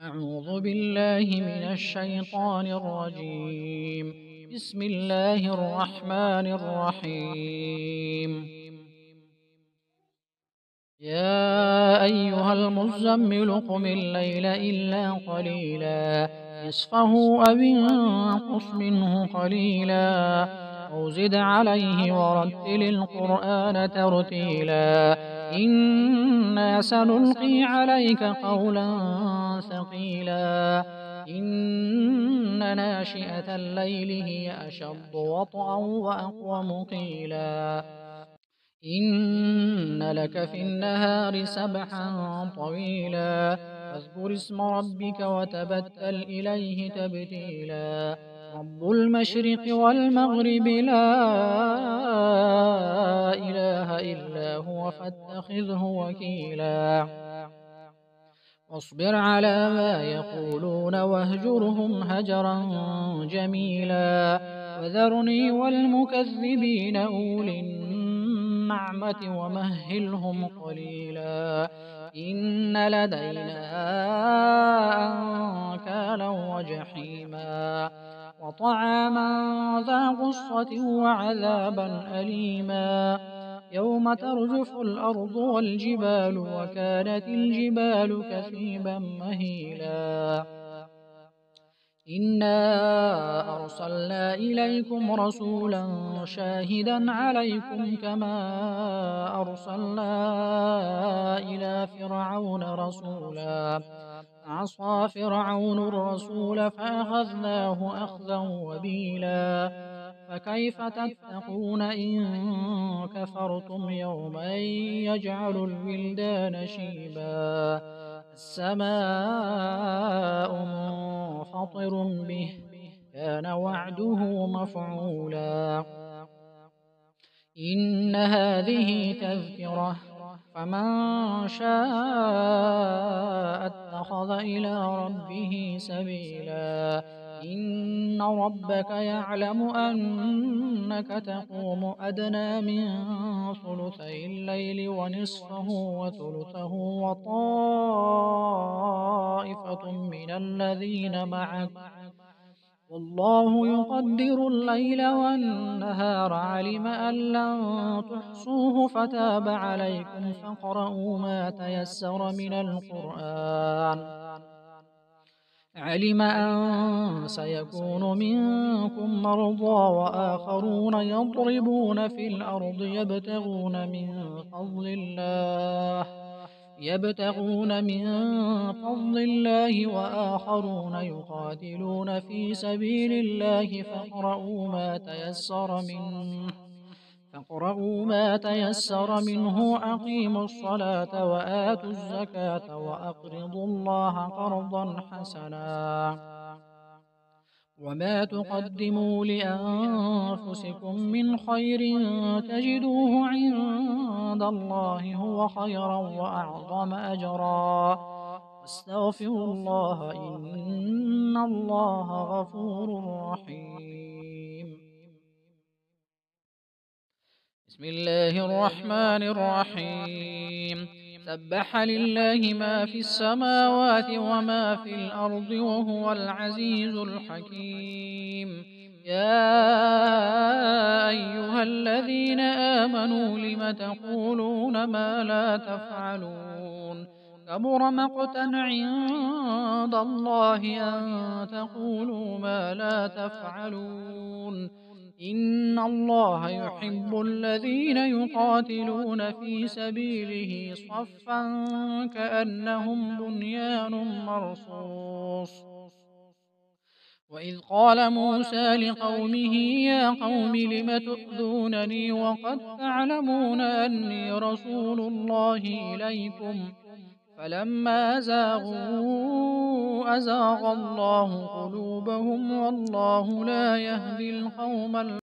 أعوذ بالله من الشيطان الرجيم. بسم الله الرحمن الرحيم. يا أيها المزمل قم الليل إلا قليلا نصفه أو انقص منه قليلا أو زد عليه ورتل القرآن ترتيلا إنا سنلقي عليك قولا ثقيلا إن ناشئة الليل هي أشد وطئا وأقوم قيلا إن لك في النهار سبحا طويلا فاذكر اسم ربك وتبتل إليه تبتيلا رب المشرق والمغرب لا إله إلا هو فاتخذه وكيلا واصبر على ما يقولون واهجرهم هجرا جميلا وذرني والمكذبين أولي النعمة ومهلهم قليلا إن لدينا أنكالا وجحيما وطعاما ذا غصة وعذابا أليما يوم ترجف الأرض والجبال وكانت الجبال كثيبا مهيلا إنا أرسلنا إليكم رسولا شاهدا عليكم كما أرسلنا إلى فرعون رسولا عصى فرعون الرسول فأخذناه أخذا وبيلا فكيف تتقون إن كفرتم يوما يجعل الولدان شيبا السماء منفطر به كان وعده مفعولا إن هذه تذكرة فمن شاء اتخذ إلى ربه سبيلا إن ربك يعلم أنك تقوم أدنى من ثلثي الليل ونصفه وثلثه وطائفة من الذين معك والله يقدر الليل والنهار علم أن لن تحصوه فتاب عليكم فاقرؤوا ما تيسر من القرآن علم أن سيكون منكم مرضى وآخرون يضربون في الأرض يبتغون من فضل الله وآخرون يقاتلون في سبيل الله فاقرؤوا ما تيسر منه أقيموا الصلاة وآتوا الزكاة وأقرضوا الله قرضا حسنا وما تقدموا لأنفسكم من خير تجدوه عند الله هو خيرا وأعظم أجرا واستغفروا الله إن الله غفور رحيم بسم الله الرحمن الرحيم سبح لله ما في السماوات وما في الأرض وهو العزيز الحكيم يا أيها الذين آمنوا لم تقولون ما لا تفعلون كبر مقتا عند الله أن تقولوا ما لا تفعلون إن الله يحب الذين يقاتلون في سبيله صفا كأنهم بنيان مرصوص وإذ قال موسى لقومه يا قوم لم تؤذونني وقد تعلمون أني رسول الله إليكم فلما زاغوا أزاغ الله قلوبهم والله لا يهدي القوم